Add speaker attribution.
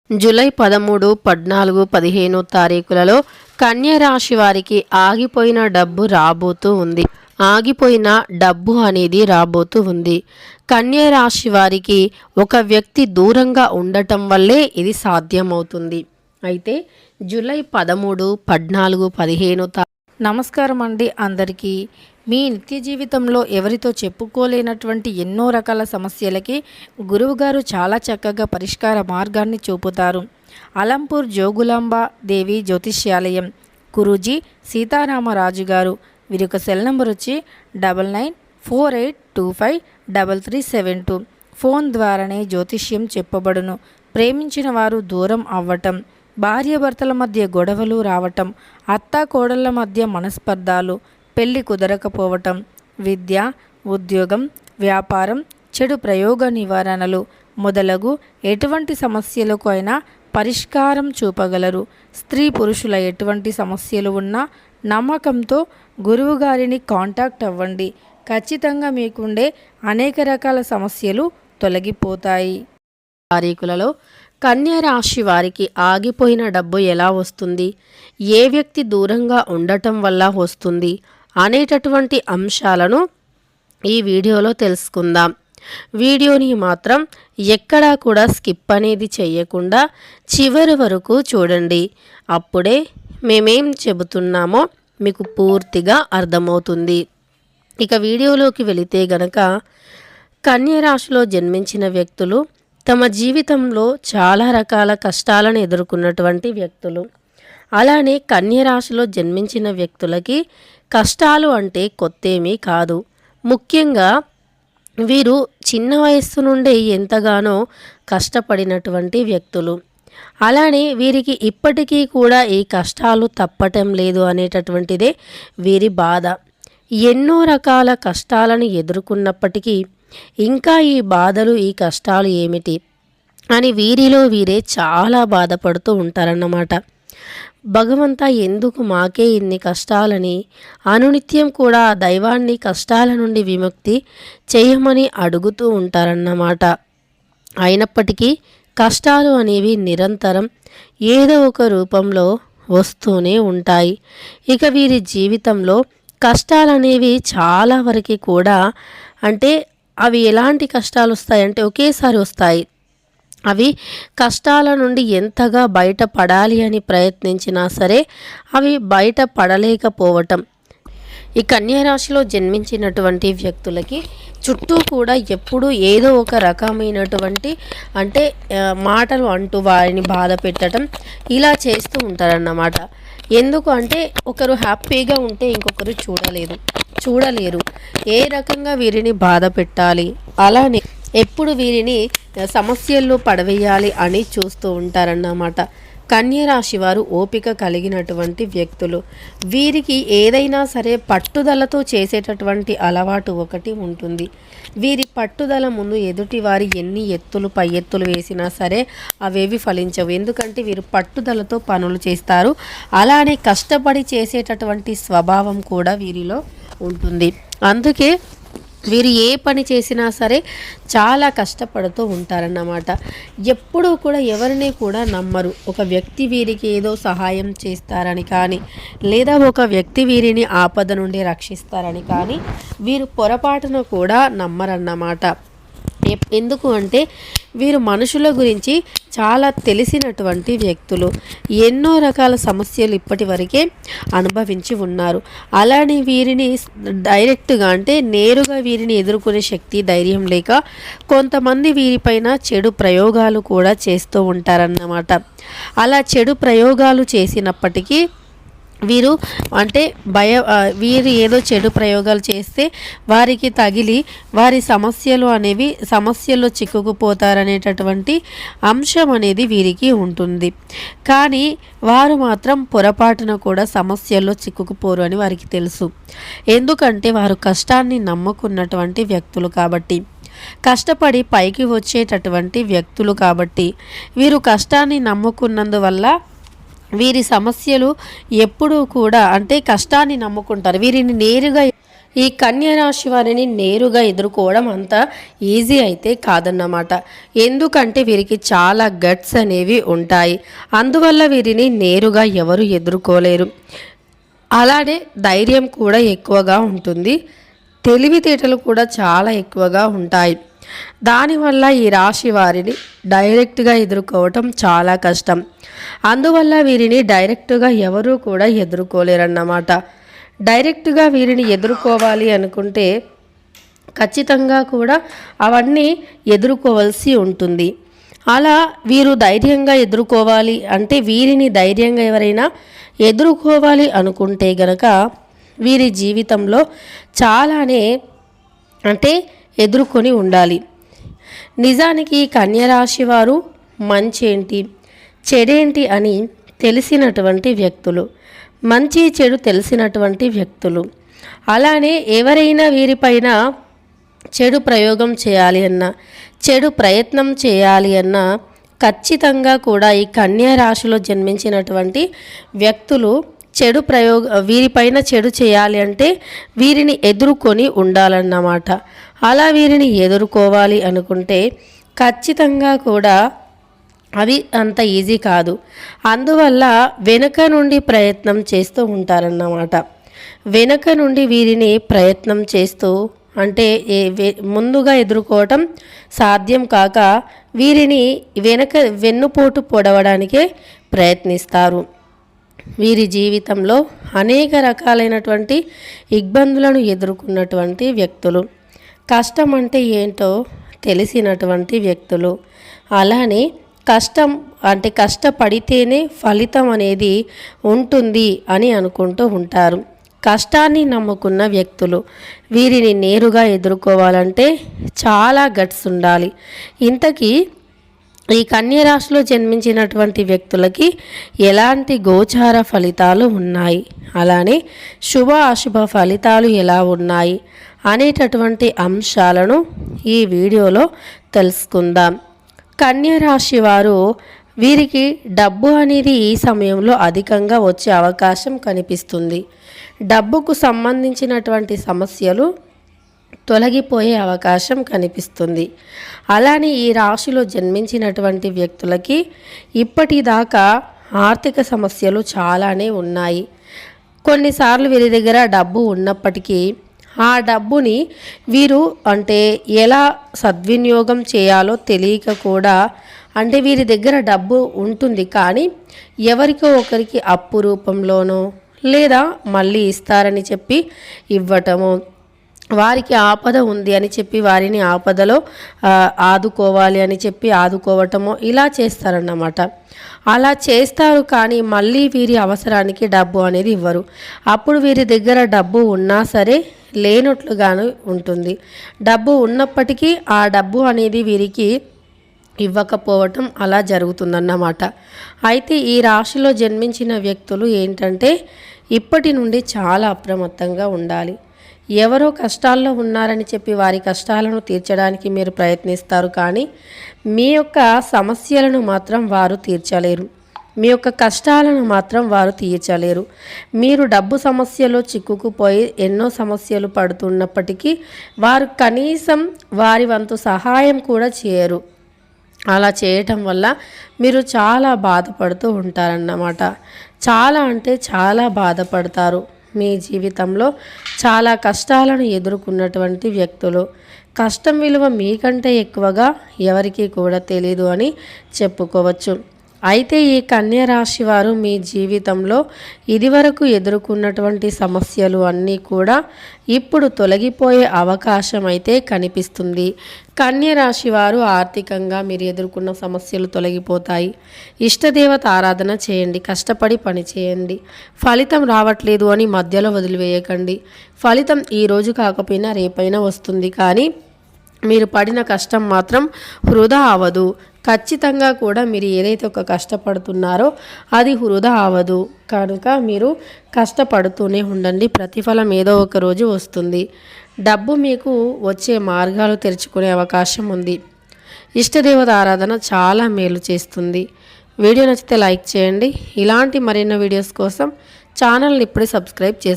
Speaker 1: July 13, 14, 15 తారీఖులలో కన్యా రాశి వారికి ఆగిపోయిన డబ్బు రాబోతూ ఉంది. ఆగిపోయిన డబ్బు అనేది రాబోతూ ఉంది. కన్యా రాశి వారికి ఒక వ్యక్తి దూరంగా ఉండటం వల్లే ఇది సాధ్యమవుతుంది. అయితే జూలై 13, 14, 15
Speaker 2: నమస్కారం అండి అందరికీ. మీ నిత్య జీవితంలో ఎవరితో చెప్పుకోలేనటువంటి ఎన్నో రకాల సమస్యలకి గురువుగారు చాలా చక్కగా పరిష్కార మార్గాన్ని చూపుతారు. అలంపూర్ జోగులాంబ దేవి జ్యోతిష్యాలయం గురూజీ సీతారామరాజు గారు. వీరి యొక్క సెల్ నెంబర్ వచ్చి 9948253372. ఫోన్ ద్వారానే జ్యోతిష్యం చెప్పబడును. ప్రేమించిన వారు దూరం అవ్వటం, భార్యాభర్తల మధ్య గొడవలు రావటం, అత్తా కోడళ్ళ మధ్య మనస్పర్ధాలు, పెళ్లి కుదరకపోవటం, విద్య, ఉద్యోగం, వ్యాపారం, చెడు ప్రయోగ నివారణలు మొదలగు ఎటువంటి సమస్యలకు అయినా పరిష్కారం చూపగలరు. స్త్రీ పురుషుల ఎటువంటి సమస్యలు ఉన్నా నమ్మకంతో గురువుగారిని కాంటాక్ట్ అవ్వండి. ఖచ్చితంగా మీకుండే అనేక రకాల సమస్యలు తొలగిపోతాయి.
Speaker 1: తారీఖులలో కన్యా రాశి వారికి ఆగిపోయిన డబ్బు ఎలా వస్తుంది, ఏ వ్యక్తి దూరంగా ఉండటం వల్ల వస్తుంది అనేటటువంటి అంశాలను ఈ వీడియోలో తెలుసుకుందాం. వీడియోని మాత్రం ఎక్కడా కూడా స్కిప్ అనేది చేయకుండా చివరి వరకు చూడండి. అప్పుడే మేమేం చెబుతున్నామో మీకు పూర్తిగా అర్థమవుతుంది. ఇక వీడియోలోకి వెళితే గనక కన్యా రాశిలో జన్మించిన వ్యక్తులు తమ జీవితంలో చాలా రకాల కష్టాలను ఎదుర్కొన్నటువంటి వ్యక్తులు. అలానే కన్యా రాశిలో జన్మించిన వ్యక్తులకి కష్టాలు అంటే కొత్తేమీ కాదు. ముఖ్యంగా వీరు చిన్న వయస్సు నుండి ఎంతగానో కష్టపడినటువంటి వ్యక్తులు. అలానే వీరికి ఇప్పటికీ కూడా ఈ కష్టాలు తప్పటం లేదు అనేటటువంటిదే వీరి బాధ. ఎన్నో రకాల కష్టాలను ఎదుర్కొన్నప్పటికీ ఇంకా ఈ బాధలు, ఈ కష్టాలు ఏమిటి అని వీరిలో వీరే చాలా బాధపడుతూ ఉంటారన్నమాట. భగవంతా ఎందుకు మాకే ఇన్ని కష్టాలని అనునిత్యం కూడా ఆ దైవాన్ని కష్టాల నుండి విముక్తి చేయమని అడుగుతూ ఉంటారన్నమాట. అయినప్పటికీ కష్టాలు అనేవి నిరంతరం ఏదో ఒక రూపంలో వస్తూనే ఉంటాయి. ఇక వీరి జీవితంలో కష్టాలనేవి చాలా వరకు కూడా అంటే అవి ఎలాంటి కష్టాలు వస్తాయంటే ఒకేసారి వస్తాయి. అవి కష్టాల నుండి ఎంతగా బయటపడాలి అని ప్రయత్నించినా సరే అవి బయట పడలేకపోవటం. ఈ కన్యా రాశిలో జన్మించినటువంటి వ్యక్తులకి చుట్టూ కూడా ఎప్పుడూ ఏదో ఒక రకమైనటువంటి అంటే మాటలు అంటూ వారిని బాధ పెట్టడం ఇలా చేస్తూ ఉంటారన్నమాట. ఎందుకు అంటే ఒకరు హ్యాపీగా ఉంటే ఇంకొకరు చూడలేరు. ఏ రకంగా వీరిని బాధ పెట్టాలి, అలానే ఎప్పుడు వీరిని సమస్యల్లో పడవేయాలి అని చూస్తూ ఉంటారన్నమాట. కన్యా రాశి వారు ఓపిక కలిగినటువంటి వ్యక్తులు. వీరికి ఏదైనా సరే పట్టుదలతో చేసేటటువంటి అలవాటు ఒకటి ఉంటుంది. వీరి పట్టుదల ముందు ఎదుటి వారి ఎన్ని ఎత్తులు పై ఎత్తులు వేసినా సరే అవేవి ఫలించవు. ఎందుకంటే వీరు పట్టుదలతో పనులు చేస్తారు. అలానే కష్టపడి చేసేటటువంటి స్వభావం కూడా వీరిలో ఉంటుంది. అందుకే వీరు ఏ పని చేసినా సరే చాలా కష్టపడుతూ ఉంటారన్నమాట. ఎప్పుడూ కూడా ఎవరిని కూడా నమ్మరు. ఒక వ్యక్తి వీరికి ఏదో సహాయం చేస్తారని కానీ లేదా ఒక వ్యక్తి వీరిని ఆపద నుండి రక్షిస్తారని కానీ వీరు పొరపాటున కూడా నమ్మరన్నమాట. ఎందుకు అంటే వీరు మనుషుల గురించి చాలా తెలిసినటువంటి వ్యక్తులు. ఎన్నో రకాల సమస్యలు ఇప్పటి వరకే అనుభవించి ఉన్నారు. అలానే వీరిని డైరెక్ట్గా అంటే నేరుగా వీరిని ఎదుర్కొనే శక్తి, ధైర్యం లేక కొంతమంది వీరిపైన చెడు ప్రయోగాలు కూడా చేస్తూ ఉంటారన్నమాట. అలా చెడు ప్రయోగాలు చేసినప్పటికీ వీరు అంటే వీరు ఏదో చెడు ప్రయోగాలు చేస్తే వారికి తగిలి వారి సమస్యల్లో చిక్కుకుపోతారనేటటువంటి అంశం అనేది వీరికి ఉంటుంది. కానీ వారు మాత్రం పొరపాటున కూడా సమస్యల్లో చిక్కుకుపోరు అని వారికి తెలుసు. ఎందుకంటే వారు కష్టాన్ని నమ్ముకున్నటువంటి వ్యక్తులు కాబట్టి, కష్టపడి పైకి వచ్చేటటువంటి వ్యక్తులు కాబట్టి వీరు కష్టాన్ని నమ్ముకున్నందువల్ల వీరి సమస్యలు ఎప్పుడూ కూడా అంటే కష్టాన్ని నమ్ముకుంటారు. వీరిని నేరుగా ఈ కన్య రాశి వారిని నేరుగా ఎదుర్కోవడం అంత ఈజీ అయితే కాదన్నమాట. ఎందుకంటే వీరికి చాలా గట్స్ అనేవి ఉంటాయి. అందువల్ల వీరిని నేరుగా ఎవరు ఎదుర్కోలేరు. అలానే ధైర్యం కూడా ఎక్కువగా ఉంటుంది. తెలివితేటలు కూడా చాలా ఎక్కువగా ఉంటాయి. దానివల్ల ఈ రాశి వారిని డైరెక్ట్గా ఎదుర్కోవటం చాలా కష్టం. అందువల్ల వీరిని డైరెక్ట్గా ఎవరూ కూడా ఎదుర్కోలేరన్నమాట. డైరెక్ట్గా వీరిని ఎదుర్కోవాలి అనుకుంటే ఖచ్చితంగా కూడా అవన్నీ ఎదుర్కోవాల్సి ఉంటుంది. అలా వీరు ధైర్యంగా ఎదుర్కోవాలి అంటే వీరిని ధైర్యంగా ఎవరైనా ఎదుర్కోవాలి అనుకుంటే గనక వీరి జీవితంలో చాలానే అంటే ఎదుర్కొని ఉండాలి. నిజానికి కన్యరాశి వారు మంచేంటి చెడేంటి అని తెలిసినటువంటి వ్యక్తులు, మంచి చెడు తెలిసినటువంటి వ్యక్తులు. అలానే ఎవరైనా వీరిపైన చెడు ప్రయోగం చేయాలి అన్నా, చెడు ప్రయత్నం చేయాలి అన్నా ఖచ్చితంగా కూడా ఈ కన్యా రాశిలో జన్మించినటువంటి వ్యక్తులు వీరిపైన చెడు చేయాలి అంటే వీరిని ఎదుర్కొని ఉండాలన్నమాట. అలా వీరిని ఎదుర్కోవాలి అనుకుంటే ఖచ్చితంగా కూడా అవి అంత ఈజీ కాదు. అందువల్ల వెనుక నుండి ప్రయత్నం చేస్తూ ఉంటారన్నమాట. వెనుక నుండి వీరిని ప్రయత్నం చేస్తూ అంటే ముందుగా ఎదుర్కోవటం సాధ్యం కాక వీరిని వెన్నుపోటు పొడవడానికే ప్రయత్నిస్తారు. వీరి జీవితంలో అనేక రకాలైనటువంటి ఇబ్బందులను ఎదుర్కొన్నటువంటి వ్యక్తులు, కష్టం అంటే ఏంటో తెలిసినటువంటి వ్యక్తులు. అలానే కష్టపడితేనే ఫలితం అనేది ఉంటుంది అని అనుకుంటూ ఉంటారు. కష్టాన్ని నమ్ముకున్న వ్యక్తులు వీరిని నేరుగా ఎదుర్కోవాలంటే చాలా గట్స్ ఉండాలి. ఇంతకీ ఈ కన్యరాశిలో జన్మించినటువంటి వ్యక్తులకి ఎలాంటి గోచార ఫలితాలు ఉన్నాయి, అలానే శుభ అశుభ ఫలితాలు ఎలా ఉన్నాయి అనేటటువంటి అంశాలను ఈ వీడియోలో తెలుసుకుందాం. కన్యరాశి వారు వీరికి డబ్బు అనేది ఈ సమయంలో అధికంగా వచ్చే అవకాశం కనిపిస్తుంది. డబ్బుకు సంబంధించినటువంటి సమస్యలు తొలగిపోయే అవకాశం కనిపిస్తుంది. అలానే ఈ రాశిలో జన్మించినటువంటి వ్యక్తులకి ఇప్పటిదాకా ఆర్థిక సమస్యలు చాలానే ఉన్నాయి. కొన్నిసార్లు వీరి దగ్గర డబ్బు ఉన్నప్పటికీ ఆ డబ్బుని వీరు ఎలా సద్వినియోగం చేయాలో తెలియక కూడా వీరి దగ్గర డబ్బు ఉంటుంది కానీ ఎవరికో ఒకరికి అప్పు రూపంలోనో లేదా మళ్ళీ ఇస్తారని చెప్పి ఇవ్వటము, వారికి ఆపద ఉంది అని చెప్పి వారిని ఆపదలో ఆదుకోవాలి అని చెప్పి ఆదుకోవటము ఇలా చేస్తారన్నమాట. అలా చేస్తారు కానీ మళ్ళీ వీరి అవసరానికి డబ్బు అనేది ఇవ్వరు. అప్పుడు వీరి దగ్గర డబ్బు ఉన్నా సరే లేనట్లుగాను ఉంటుంది. డబ్బు ఉన్నప్పటికీ ఆ డబ్బు అనేది వీరికి ఇవ్వకపోవటం అలా జరుగుతుందన్నమాట. అయితే ఈ రాశిలో జన్మించిన వ్యక్తులు ఏంటంటే ఇప్పటి నుండి చాలా అప్రమత్తంగా ఉండాలి. ఎవరో కష్టాల్లో ఉన్నారని చెప్పి వారి కష్టాలను తీర్చడానికి మీరు ప్రయత్నిస్తారు కానీ మీ యొక్క సమస్యలను మాత్రం వారు తీర్చలేరు. మీ యొక్క కష్టాలను మాత్రం వారు తీర్చలేరు. మీరు డబ్బు సమస్యలో చిక్కుకుపోయి ఎన్నో సమస్యలు పడుతున్నప్పటికీ వారు కనీసం వారి వంతు సహాయం కూడా చేయరు. అలా చేయటం వల్ల మీరు చాలా బాధపడుతూ ఉంటారన్నమాట. చాలా బాధపడతారు. మీ జీవితంలో చాలా కష్టాలను ఎదుర్కొన్నటువంటి వ్యక్తులు. కష్టం విలువ మీకంటే ఎక్కువగా ఎవరికీ కూడా తెలీదు అని చెప్పుకోవచ్చు. అయితే ఈ కన్యా రాశి వారు మీ జీవితంలో ఇదివరకు ఎదుర్కొన్నటువంటి సమస్యలు అన్నీ కూడా ఇప్పుడు తొలగిపోయే అవకాశం అయితే కనిపిస్తుంది. కన్యా రాశి వారు ఆర్థికంగా మీరు ఎదుర్కొన్న సమస్యలు తొలగిపోతాయి. ఇష్టదేవత ఆరాధన చేయండి, కష్టపడి పని చేయండి. ఫలితం రావట్లేదు అని మధ్యలో వదిలివేయకండి. ఫలితం ఈరోజు కాకపోయినా రేపైనా వస్తుంది కానీ మీరు పడిన కష్టం మాత్రం వృధా అవ్వదు. ఖచ్చితంగా కూడా మీరు ఏదైతే ఒక కష్టపడుతున్నారో అది వృధా అవ్వదు. కనుక మీరు కష్టపడుతూనే ఉండండి. ప్రతిఫలం ఏదో ఒక రోజు వస్తుంది. డబ్బు మీకు వచ్చే మార్గాలు తెరుచుకునే అవకాశం ఉంది. ఇష్టదేవత ఆరాధన చాలా మేలు చేస్తుంది. వీడియో నచ్చితే లైక్ చేయండి. ఇలాంటి మరిన్ని వీడియోస్ కోసం ఛానల్ని ఇప్పుడే సబ్స్క్రైబ్ చేసుకోండి.